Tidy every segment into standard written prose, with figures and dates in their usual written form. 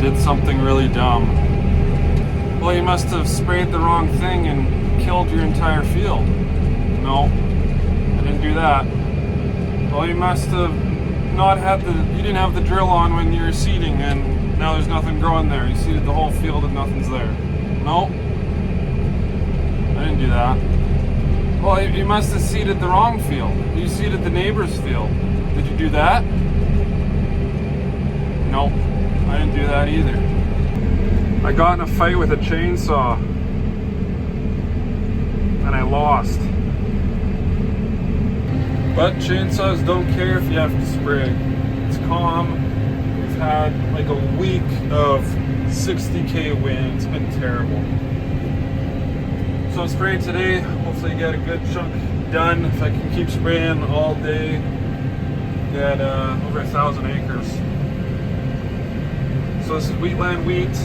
did something really dumb. Well, you must have sprayed the wrong thing and killed your entire field. No, I didn't do that. Well, you must have not had you didn't have the drill on when you were seeding and now there's nothing growing there. You seeded the whole field and nothing's there. No, I didn't do that. Well, you must have seeded the wrong field. You seeded the neighbor's field. Did you do that? No, I didn't do that either. I got in a fight with a chainsaw and I lost. But chainsaws don't care if you have to spray. It's calm. We've had like a week of 60k wind. It's been terrible. So I'm spraying today. Hopefully get a good chunk done. If I can keep spraying all day, get over 1,000 acres. So this is wheatland wheat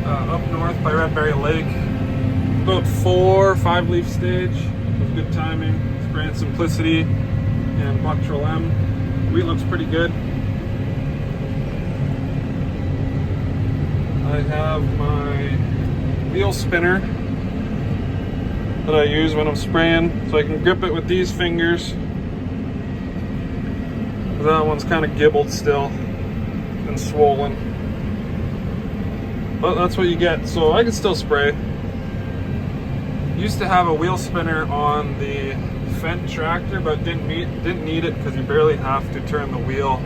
up north by Redberry Lake. About 4 or 5 leaf stage with good timing. Spraying Simplicity and Buctril M. Wheat looks pretty good. I have my wheel spinner that I use when I'm spraying, so I can grip it with these fingers. That one's kind of gibbled still and swollen. But that's what you get, so I can still spray. Used to have a wheel spinner on the Fendt tractor, but didn't need it because you barely have to turn the wheel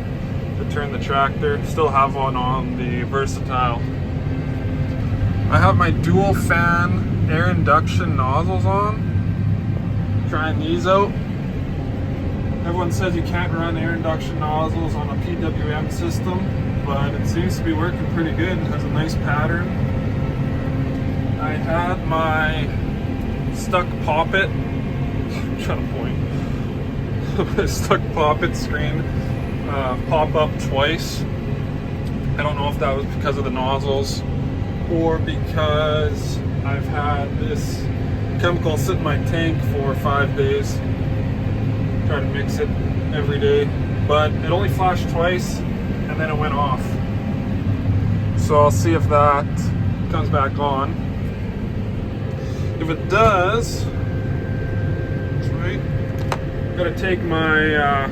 to turn the tractor. Still have one on the Versatile. I have my dual fan air induction nozzles on. Trying these out. Everyone says you can't run air induction nozzles on a PWM system, but it seems to be working pretty good. It has a nice pattern. I had my stuck poppet. I'm trying to point. Stuck poppet screen pop up twice. I don't know if that was because of the nozzles or because I've had this chemical sit in my tank for 5 days. Try to mix it every day, but it only flashed twice and then it went off. So I'll see if that comes back on. If it does, gotta take my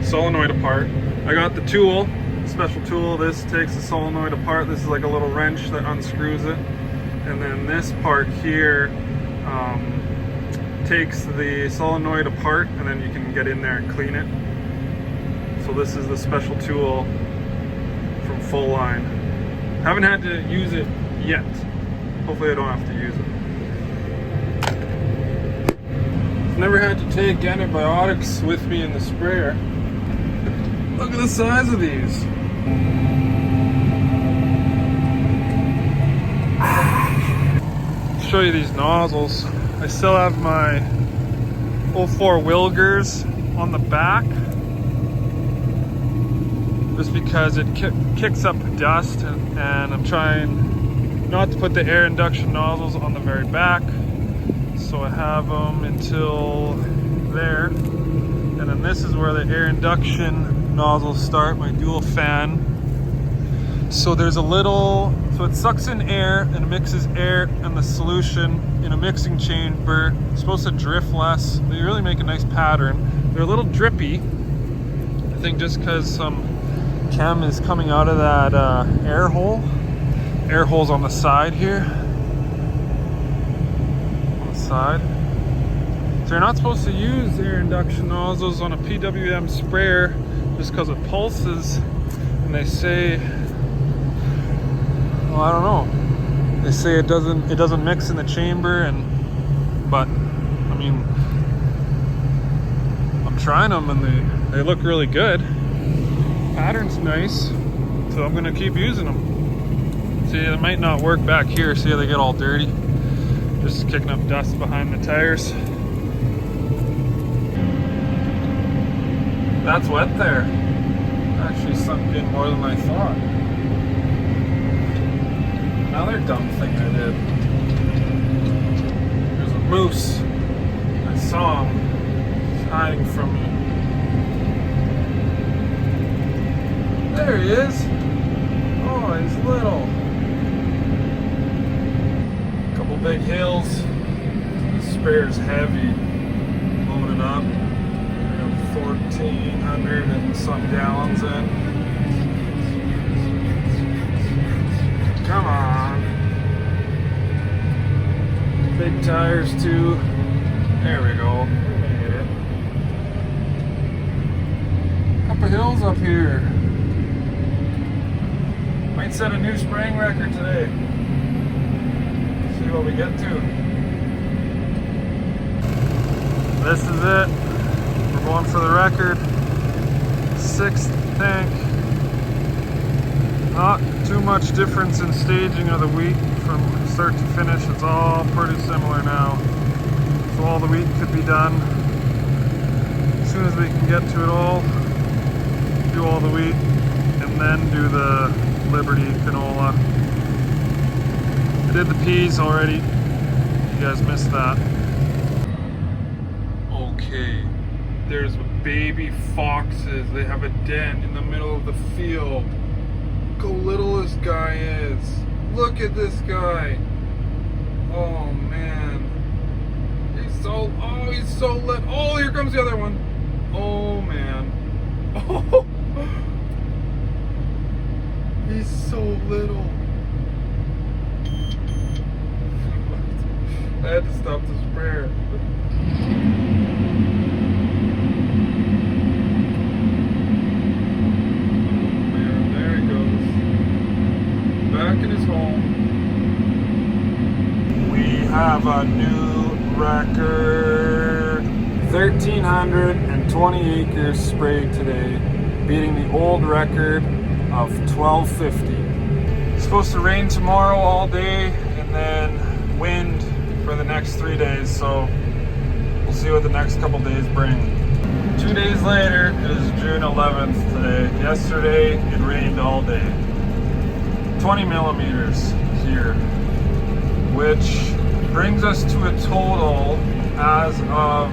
solenoid apart. I got the tool, special tool. This takes the solenoid apart. This is like a little wrench that unscrews it, and then this part here takes the solenoid apart, and then you can get in there and clean it. So this is the special tool from Full Line. Haven't had to use it yet. Hopefully I don't have to use it. Never had to take antibiotics with me in the sprayer. Look at the size of these. Show you these nozzles. I still have my 04 Wilgers on the back, just because it kicks up dust, and I'm trying not to put the air induction nozzles on the very back. So I have them until there, and then this is where the air induction nozzles start, my dual fan. So there's a little, so it sucks in air and mixes air and the solution in a mixing chamber. It's supposed to drift less. They really make a nice pattern. They're a little drippy, I think, just because some chem is coming out of that air hole. Air hole's on the side here. Side. So you're not supposed to use air induction nozzles on a PWM sprayer just because it pulses, and they say, well, I don't know, they say it doesn't mix in the chamber, but I mean, I'm trying them and they look really good. Pattern's nice, so I'm gonna keep using them. See, it might not work back here. See how they get all dirty? Just kicking up dust behind the tires. That's wet there. Actually sunk in more than I thought. Another dumb thing I did. There's a moose. I saw him. He's hiding from me. There he is. little. Couple big hills. The spare's heavy. Loaded up. 1,400 and some gallons in. Come on. Big tires too. There we go. We made it. Couple hills up here. Might set a new spraying record today. See what we get to. This is it. We're going for the record. 6th tank. Not too much difference in staging of the wheat from start to finish. It's all pretty similar now. So all the wheat could be done. As soon as we can get to it all, do all the wheat, and then do the Liberty canola. I did the peas already. You guys missed that. Okay, there's baby foxes. They have a den in the middle of the field. Look how little this guy is. Look at this guy. Oh man. He's so little. Oh, here comes the other one. Oh man. Oh. He's so little. I had to stop the sprayer. Back in his home. We have a new record. 1,320 acres sprayed today, beating the old record of 1,250. It's supposed to rain tomorrow all day and then wind for the next 3 days, so we'll see what the next couple days bring. 2 days later, it is June 11th today. Yesterday, it rained all day. 20 millimeters here, which brings us to a total as of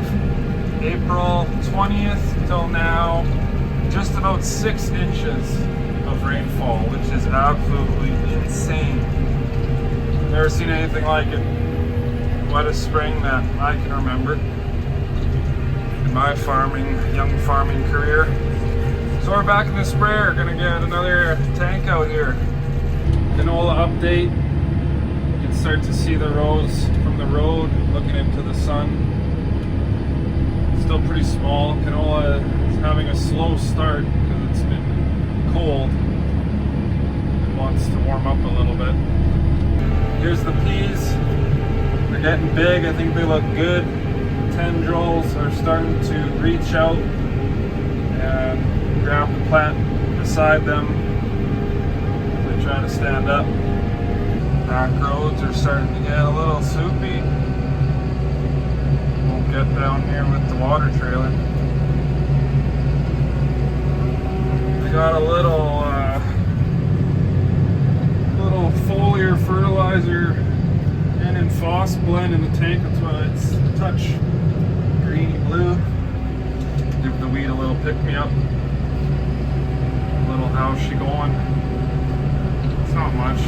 April 20th till now, just about 6 inches of rainfall, which is absolutely insane. Never seen anything like it. Wettest spring that I can remember in my young farming career. So we're back in the sprayer, gonna get another tank out here. Canola update. You can start to see the rows from the road looking into the sun. Still pretty small. Canola is having a slow start because it's been cold. It wants to warm up a little bit. Here's the peas. They're getting big. I think they look good. Tendrils are starting to reach out and grab the plant beside them. Trying to stand up. Back roads are starting to get a little soupy. Won't get down here with the water trailer. We got a little foliar fertilizer and phos blend in the tank. That's why it's a touch greeny blue. Give the weed a little pick me up. A little how's she going? Not much.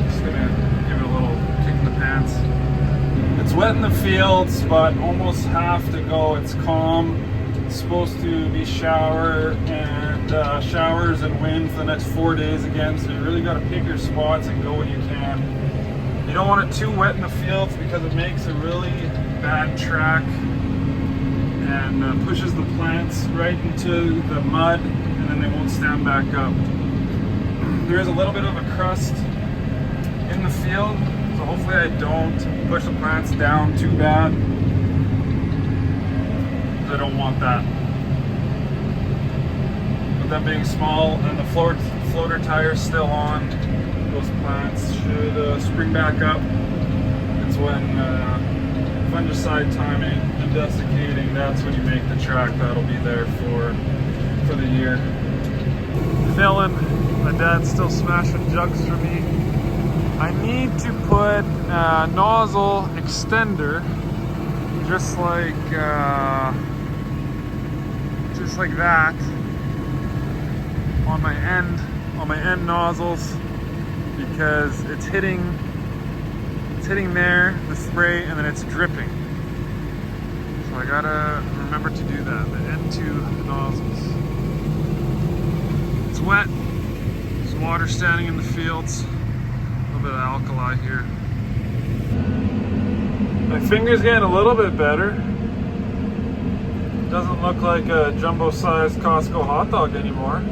Just gonna give it a little kick in the pants. It's wet in the fields, but almost half to go. It's calm. It's supposed to be showers and wind for the next 4 days again. So you really got to pick your spots and go when you can. You don't want it too wet in the fields because it makes a really bad track and pushes the plants right into the mud, and then they won't stand back up. There is a little bit of a crust in the field, so hopefully I don't push the plants down too bad. I don't want that. With them being small and the floater tires still on, those plants should spring back up. It's when fungicide timing and desiccating, that's when you make the track that'll be there for the year. Filling. My dad's still smashing jugs for me. I need to put a nozzle extender, just like that, on my end on my end nozzles because it's hitting there, the spray, and then it's dripping. So I gotta remember to do that, the end two nozzles. It's wet, there's water standing in the fields, a little bit of alkali here. My finger's getting a little bit better. Doesn't look like a jumbo-sized Costco hot dog anymore.